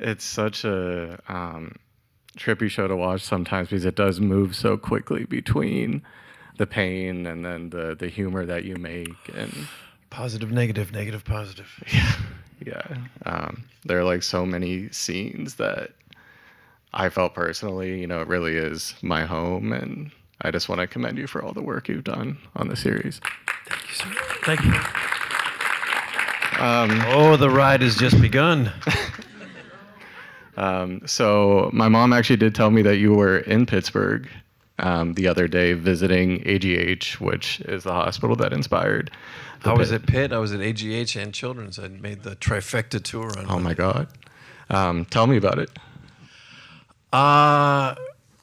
it's such a trippy show to watch sometimes because it does move so quickly between the pain and then the humor that you make and positive, negative, negative, positive. Yeah. There are like so many scenes that I felt personally, it really is my home, and I just want to commend you for all the work you've done on the series. Thank you, sir. Thank you. The ride has just begun. So my mom actually did tell me that you were in Pittsburgh the other day visiting AGH, which is the hospital that inspired. I was at Pitt, I was at AGH and Children's. I made the trifecta tour. Oh my God. Tell me about it.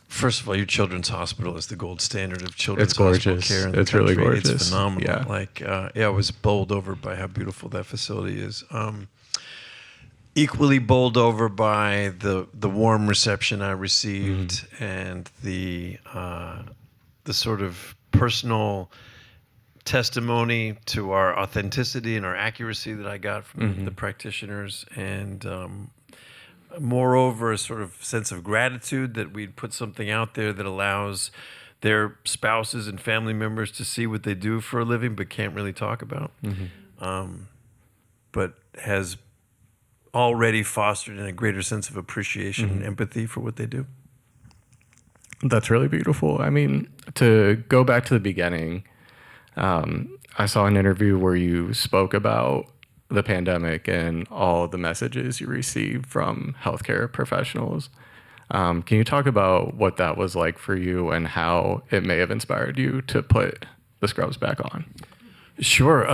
First of all, your Children's Hospital is the gold standard of children's hospital care in the It's country. really gorgeous. It's phenomenal. Yeah. I was bowled over by how beautiful that facility is. Equally bowled over by the warm reception I received and the sort of personal testimony to our authenticity and our accuracy that I got from the practitioners, and moreover, a sort of sense of gratitude that we'd put something out there that allows their spouses and family members to see what they do for a living but can't really talk about, but has already fostered in a greater sense of appreciation and empathy for what they do. That's really beautiful. I mean, to go back to the beginning, I saw an interview where you spoke about the pandemic and all the messages you received from healthcare professionals. Can you talk about what that was like for you and how it may have inspired you to put the scrubs back on? Sure.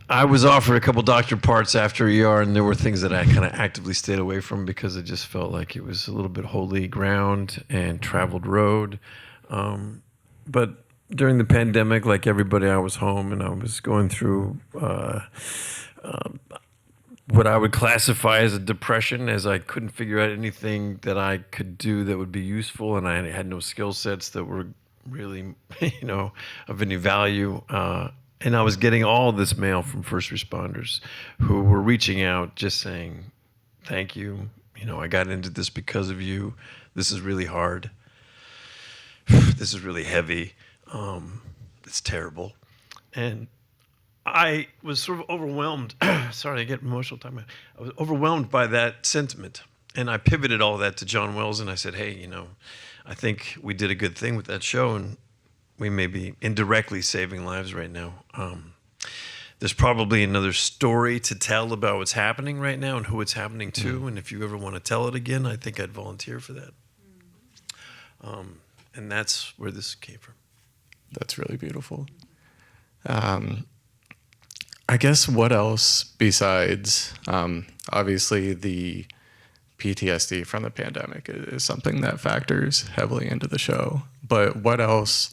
I was offered a couple doctor parts after ER, and there were things that I kind of actively stayed away from because it just felt like it was a little bit holy ground and traveled road. But during the pandemic, like everybody, I was home and I was going through what I would classify as a depression, as I couldn't figure out anything that I could do that would be useful, and I had no skill sets that were really, of any value. And I was getting all this mail from first responders who were reaching out, just saying, thank you. I got into this because of you. This is really hard. This is really heavy. It's terrible. And I was sort of overwhelmed. Sorry, I get emotional talking about it. I was overwhelmed by that sentiment. And I pivoted all that to John Wells, and I said, hey, I think we did a good thing with that show, and we may be indirectly saving lives right now. There's probably another story to tell about what's happening right now and who it's happening to. And if you ever want to tell it again, I think I'd volunteer for that. And that's where this came from. That's really beautiful. I guess what else besides, obviously the PTSD from the pandemic is something that factors heavily into the show. But what else,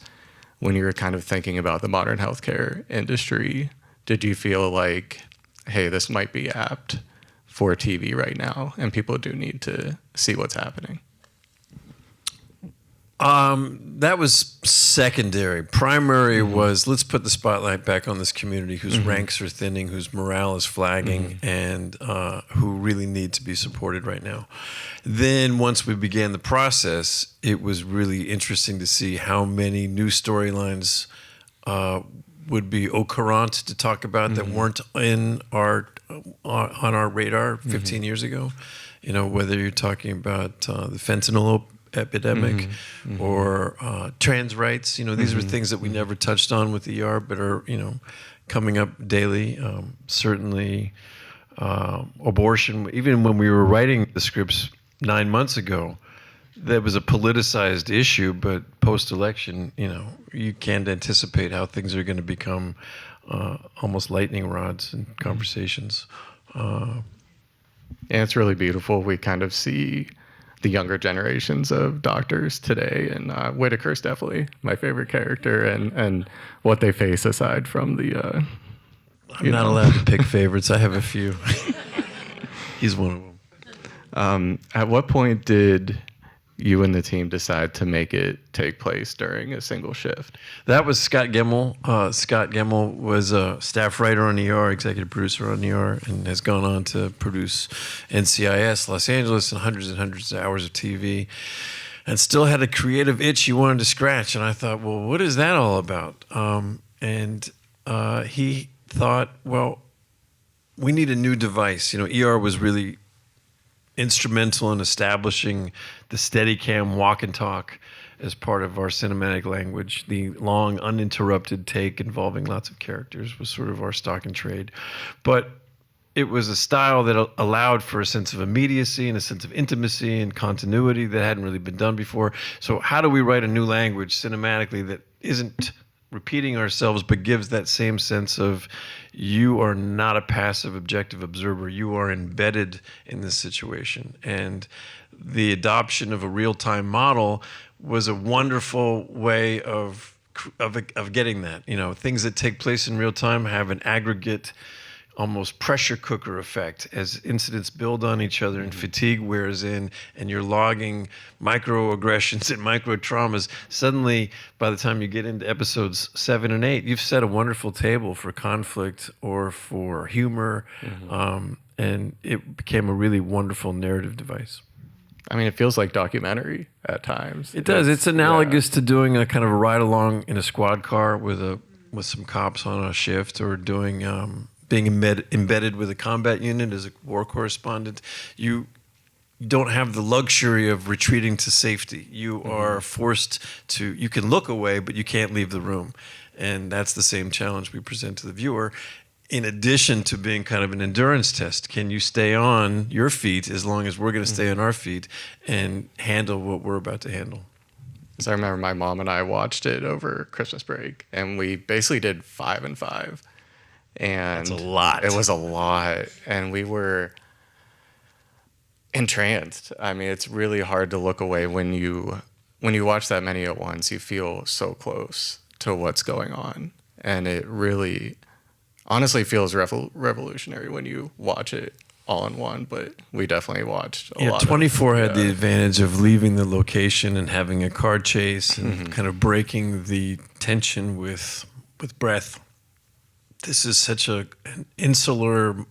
when you were kind of thinking about the modern healthcare industry, did you feel like, hey, this might be apt for TV right now and people do need to see what's happening? That was secondary. Primary was, let's put the spotlight back on this community whose ranks are thinning, whose morale is flagging, and who really need to be supported right now. Then once we began the process, it was really interesting to see how many new storylines would be au courant to talk about that weren't in on our radar 15 years ago. Whether you're talking about the fentanyl epidemic or trans rights, these were things that we never touched on with ER, but are coming up daily. Certainly abortion. Even when we were writing the scripts 9 months ago, that was a politicized issue, but post-election, you can't anticipate how things are going to become almost lightning rods in conversations. And it's really beautiful. We kind of see the younger generations of doctors today, and Whitaker's definitely my favorite character, and what they face aside from the I'm not allowed to pick favorites. I have a few. He's one of them. At what point did you and the team decide to make it take place during a single shift? That was Scott Gemmell. Scott Gemmell was a staff writer on ER, executive producer on ER, and has gone on to produce NCIS, Los Angeles, and hundreds of hours of TV, and still had a creative itch he wanted to scratch. And I thought, well, what is that all about? He thought, well, we need a new device. You know, ER was really instrumental in establishing the Steadicam walk and talk as part of our cinematic language. The long, uninterrupted take involving lots of characters was sort of our stock and trade. But it was a style that allowed for a sense of immediacy and a sense of intimacy and continuity that hadn't really been done before. So how do we write a new language cinematically that isn't repeating ourselves, but gives that same sense of you are not a passive, objective observer. You are embedded in this situation. And the adoption of a real-time model was a wonderful way of getting that. You know, things that take place in real time have an aggregate, almost pressure cooker effect as incidents build on each other and fatigue wears in, and you're logging microaggressions and micro traumas. Suddenly, by the time you get into episodes 7 and 8, you've set a wonderful table for conflict or for humor, and it became a really wonderful narrative device. I mean, it feels like documentary at times. It does. It's analogous to doing a kind of a ride along in a squad car with some cops on a shift, or doing being embedded with a combat unit as a war correspondent. You don't have the luxury of retreating to safety. You are forced to, you can look away, but you can't leave the room. And that's the same challenge we present to the viewer, in addition to being kind of an endurance test. Can you stay on your feet as long as we're going to stay on our feet and handle what we're about to handle? So I remember my mom and I watched it over Christmas break, and we basically did 5 and 5. And that's a lot. It was a lot, and we were entranced. I mean, it's really hard to look away when you watch that many at once. You feel so close to what's going on, and it really, honestly, feels revolutionary when you watch it all in one. But we definitely watched a lot. 24 had the advantage of leaving the location and having a car chase and kind of breaking the tension with breath. This is such an insular,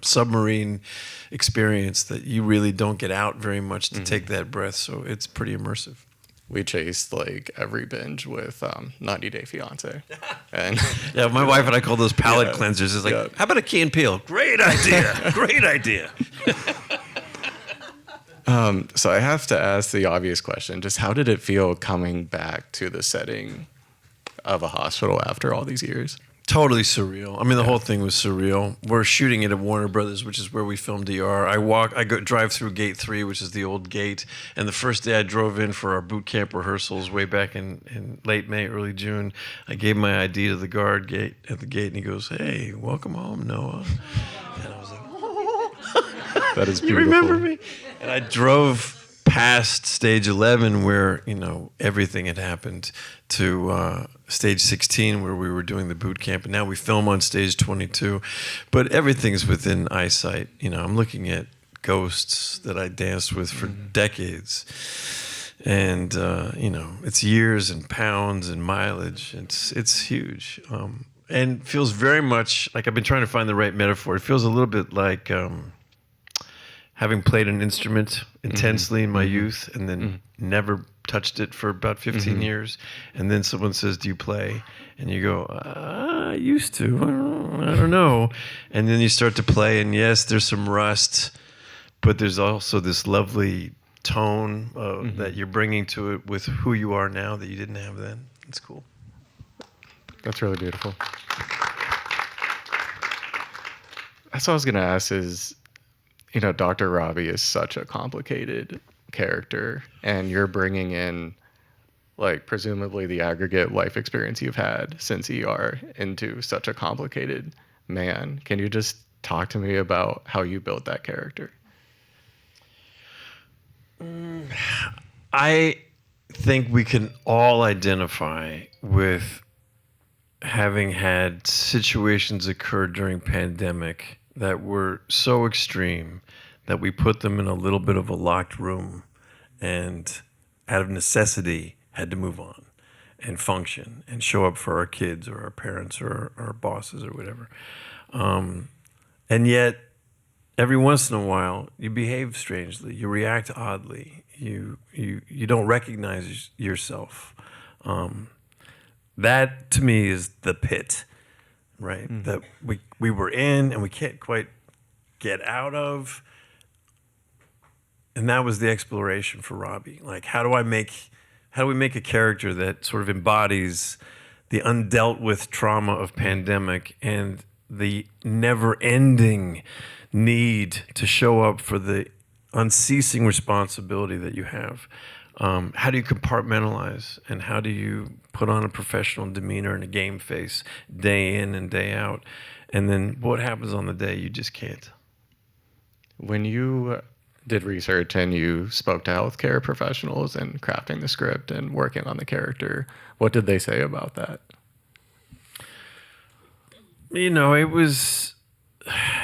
submarine experience that you really don't get out very much to take that breath. So it's pretty immersive. We chased like every binge with 90 Day Fiance. And yeah, my wife and I call those palate cleansers. It's like, how about a Key and Peele? Great idea. Great idea. So I have to ask the obvious question. Just how did it feel coming back to the setting of a hospital after all these years? Totally surreal. I mean, the whole thing was surreal. We're shooting it at Warner Brothers, which is where we filmed DR. I drive through Gate 3, which is the old gate. And the first day I drove in for our boot camp rehearsals way back in late May, early June, I gave my ID to the guard at the gate, and he goes, "Hey, welcome home, Noah." And I was like, "Oh, that is beautiful. You remember me?" And I drove past stage 11 where, everything had happened, to stage 16 where we were doing the boot camp, and now we film on stage 22. But everything's within eyesight. I'm looking at ghosts that I danced with for decades. And, it's years and pounds and mileage. It's huge. And feels very much like, I've been trying to find the right metaphor. It feels a little bit like having played an instrument intensely in my youth and then never touched it for about 15 years. And then someone says, "Do you play?" And you go, "I used to. I don't know." And then you start to play, and yes, there's some rust, but there's also this lovely tone that you're bringing to it with who you are now that you didn't have then. It's cool. That's really beautiful. That's what I was going to ask is, Dr. Robbie is such a complicated character, and you're bringing in, like, presumably the aggregate life experience you've had since ER into such a complicated man. Can you just talk to me about how you built that character? I think we can all identify with having had situations occur during pandemic that were so extreme that we put them in a little bit of a locked room and out of necessity had to move on and function and show up for our kids or our parents or our bosses or whatever. And yet, every once in a while, you behave strangely. You react oddly. You don't recognize yourself. That, to me, is the pit, right? That we were in and we can't quite get out of. And that was the exploration for Robbie. Like, how do we make a character that sort of embodies the undealt with trauma of pandemic and the never-ending need to show up for the unceasing responsibility that you have? How do you compartmentalize, and how do you put on a professional demeanor and a game face day in and day out? And then what happens on the day you just can't? When you did research and you spoke to healthcare professionals and crafting the script and working on the character, what did they say about that? You know, it was,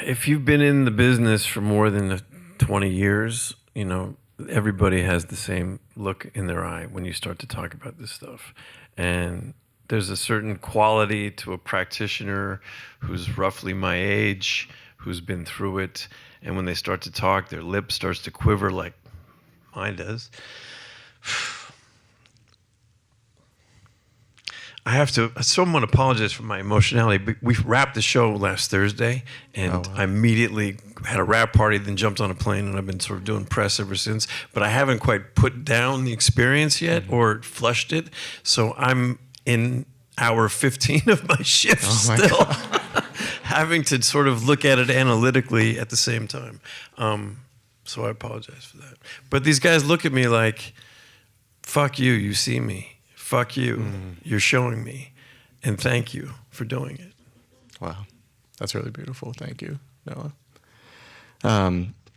if you've been in the business for more than 20 years, you know, everybody has the same look in their eye when you start to talk about this stuff. And there's a certain quality to a practitioner who's roughly my age, who's been through it. And when they start to talk, their lip starts to quiver like mine does. I have to, someone apologize for my emotionality, but we wrapped the show last Thursday, and I immediately had a wrap party, then jumped on a plane, and I've been sort of doing press ever since. But I haven't quite put down the experience yet or flushed it. So I'm in hour 15 of my shift still, having to sort of look at it analytically at the same time. So I apologize for that. But these guys look at me like, fuck you, you see me. Fuck you, you're showing me. And thank you for doing it. Wow. That's really beautiful. Thank you, Noah.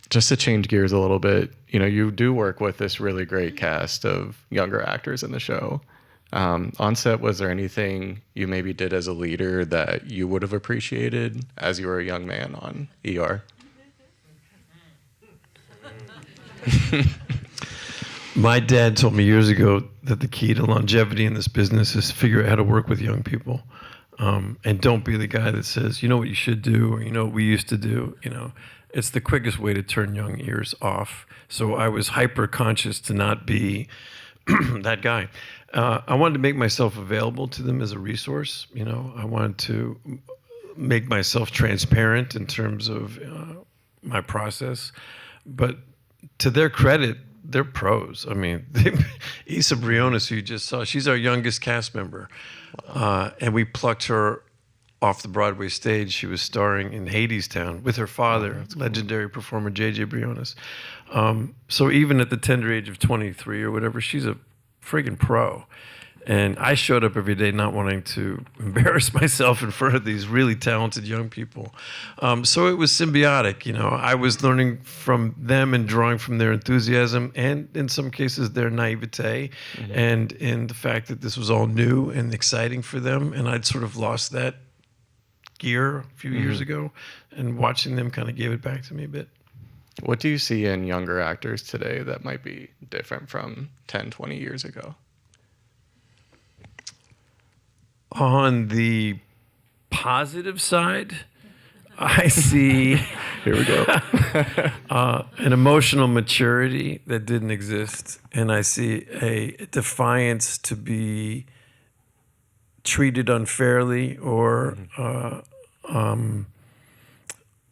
Just to change gears a little bit, you know, you do work with this really great cast of younger actors in the show. On set, was there anything you maybe did as a leader that you would have appreciated as you were a young man on ER? My dad told me years ago that the key to longevity in this business is to figure out how to work with young people. And don't be the guy that says, you know what you should do, or you know what we used to do. You know, it's the quickest way to turn young ears off. So I was hyper conscious to not be that guy. I wanted to make myself available to them as a resource. You know, I wanted to make myself transparent in terms of my process. But to their credit, they're pros. I mean, Issa Briones, who you just saw, she's our youngest cast member. And we plucked her off the Broadway stage. She was starring in Hadestown with her father, legendary performer J.J. Briones. So even at the tender age of 23 or whatever, she's a friggin' pro. And I showed up every day not wanting to embarrass myself in front of these really talented young people. So it was symbiotic, you know. I was learning from them and drawing from their enthusiasm and in some cases their naivete and in the fact that this was all new and exciting for them. And I'd sort of lost that gear a few years ago, and watching them kind of gave it back to me a bit. What do you see in younger actors today that might be different from 10, 20 years ago? On the positive side, I see Here we go. an emotional maturity that didn't exist, and I see a defiance to be treated unfairly or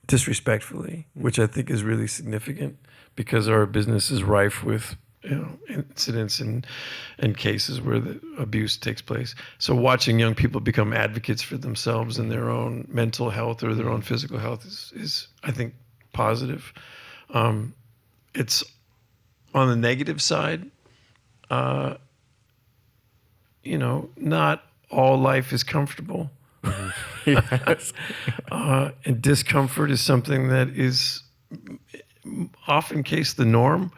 disrespectfully, which I think is really significant because our business is rife with, you know, incidents and cases where the abuse takes place. So watching young people become advocates for themselves and their own mental health or their own physical health is I think, positive. It's on the negative side, you know, not all life is comfortable. Yes. And discomfort is something that is often case the norm,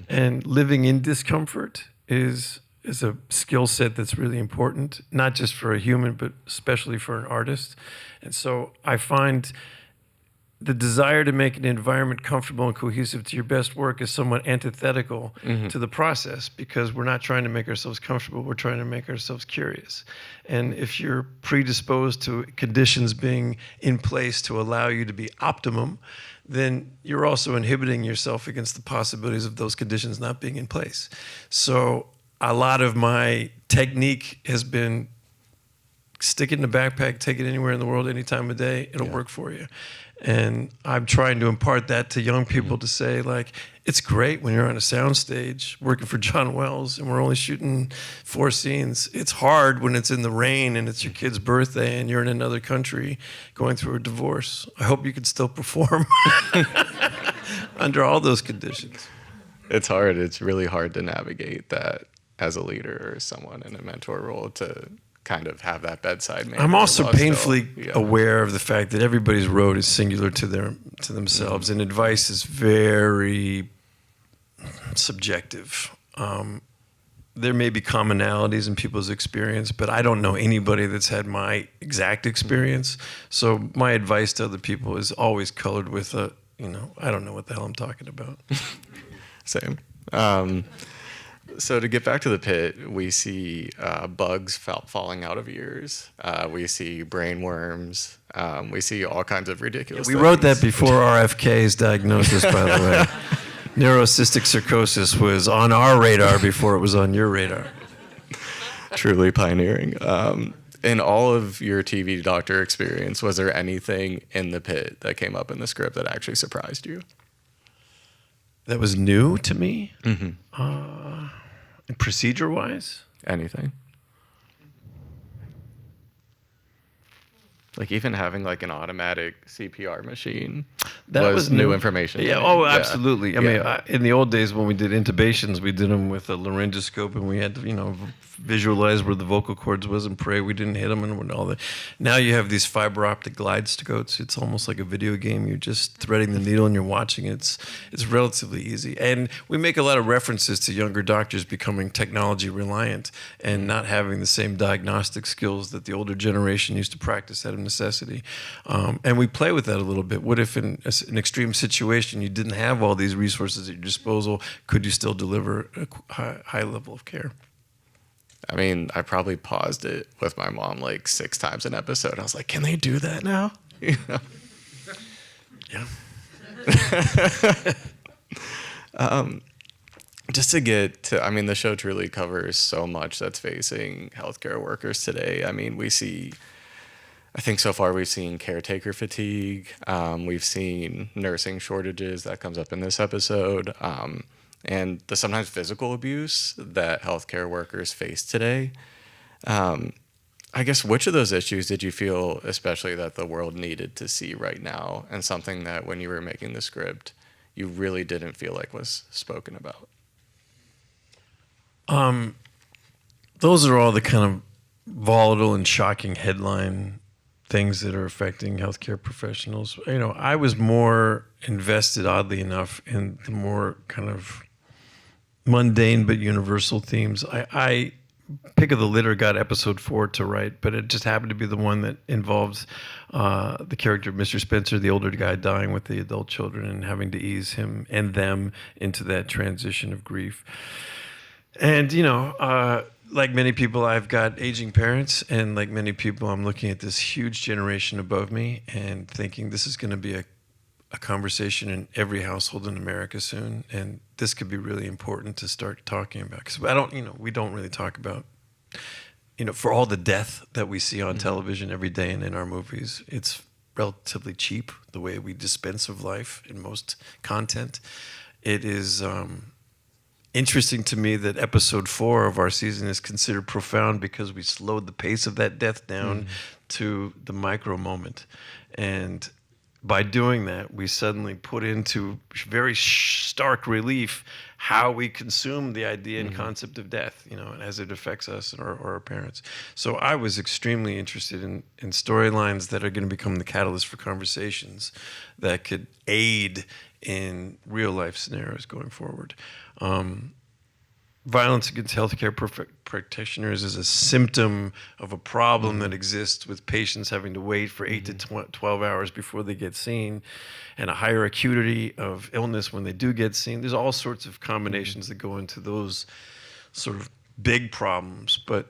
and living in discomfort is a skill set that's really important, not just for a human, but especially for an artist. And so I find the desire to make an environment comfortable and cohesive to your best work is somewhat antithetical to the process, because we're not trying to make ourselves comfortable, we're trying to make ourselves curious. And if you're predisposed to conditions being in place to allow you to be optimum, then you're also inhibiting yourself against the possibilities of those conditions not being in place. So a lot of my technique has been stick it in a backpack, take it anywhere in the world, any time of day, it'll work for you. And I'm trying to impart that to young people to say, like, it's great when you're on a soundstage working for John Wells and we're only shooting 4 scenes. It's hard when it's in the rain and it's your kid's birthday and you're in another country going through a divorce. I hope you can still perform under all those conditions. It's hard. It's really hard to navigate that as a leader or someone in a mentor role, to kind of have that bedside manner. I'm also painfully aware of the fact that everybody's road is singular to themselves, and advice is very subjective. There may be commonalities in people's experience, but I don't know anybody that's had my exact experience. So my advice to other people is always colored with I don't know what the hell I'm talking about. Same. So to get back to the pit, we see bugs falling out of ears. We see brain worms. We see all kinds of ridiculous We things. wrote that before RFK's diagnosis, by the way. Neurocystic sarcosis was on our radar before it was on your radar. Truly pioneering. In all of your TV doctor experience, was there anything in the pit that came up in the script that actually surprised you? That was new to me? Mm-hmm. Procedure-wise? Anything? Like even having like an automatic CPR machine That was new information. Yeah. to me. Oh, absolutely. I mean, Yeah. in the old days when we did intubations, we did them with a laryngoscope, and we had to, visualize where the vocal cords was and pray we didn't hit them and all that. Now you have these fiber optic glide scopes. It's almost like a video game. You're just threading the needle and you're watching it. It's relatively easy. And we make a lot of references to younger doctors becoming technology reliant and not having the same diagnostic skills that the older generation used to practice out of necessity. And we play with that a little bit. What if in an extreme situation you didn't have all these resources at your disposal? Could you still deliver a high level of care? I mean, I probably paused it with my mom like 6 times an episode. I was like, can they do that now? Yeah. Just to get to, I mean, the show truly covers so much that's facing healthcare workers today. I mean, I think so far we've seen caretaker fatigue. We've seen nursing shortages that comes up in this episode. And the sometimes physical abuse that healthcare workers face today. I guess, which of those issues did you feel especially that the world needed to see right now, and something that when you were making the script, you really didn't feel like was spoken about? Those are all the kind of volatile and shocking headline things that are affecting healthcare professionals. I was more invested, oddly enough, in the more kind of mundane but universal themes. I Pick of the Litter got episode 4 to write, but it just happened to be the one that involves the character of Mr. Spencer, the older guy dying with the adult children and having to ease him and them into that transition of grief. And, like many people, I've got aging parents, and like many people, I'm looking at this huge generation above me and thinking this is going to be a conversation in every household in America soon, and this could be really important to start talking about, because we don't really talk about, for all the death that we see on television every day and in our movies, it's relatively cheap the way we dispense of life in most content. It is interesting to me that episode 4 of our season is considered profound because we slowed the pace of that death down to the micro moment. And by doing that, we suddenly put into very stark relief how we consume the idea and concept of death, and as it affects us or our parents. So I was extremely interested in storylines that are going to become the catalyst for conversations that could aid in real life scenarios going forward. violence against healthcare practitioners is a symptom of a problem that exists with patients having to wait for 8 to 12 hours before they get seen, and a higher acuity of illness when they do get seen. There's all sorts of combinations that go into those sort of big problems, but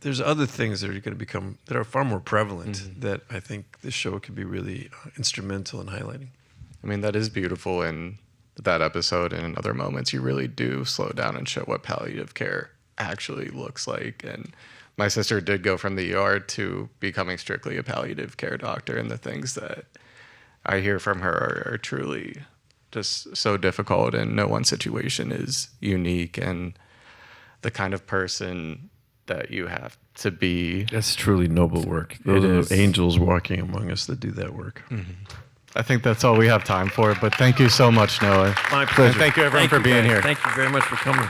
there's other things that are going to become, that are far more prevalent, that I think this show could be really instrumental in highlighting. I mean, that is beautiful in that episode, and in other moments you really do slow down and show what palliative care actually looks like. And my sister did go from the ER to becoming strictly a palliative care doctor, and the things that I hear from her are truly just so difficult, and no one situation is unique, and the kind of person that you have to be. That's truly noble work. Those are angels walking among us that do that work. I think that's all we have time for, but thank you so much, Noah. My pleasure. And thank you, everyone, for being here. Thank you very much for coming.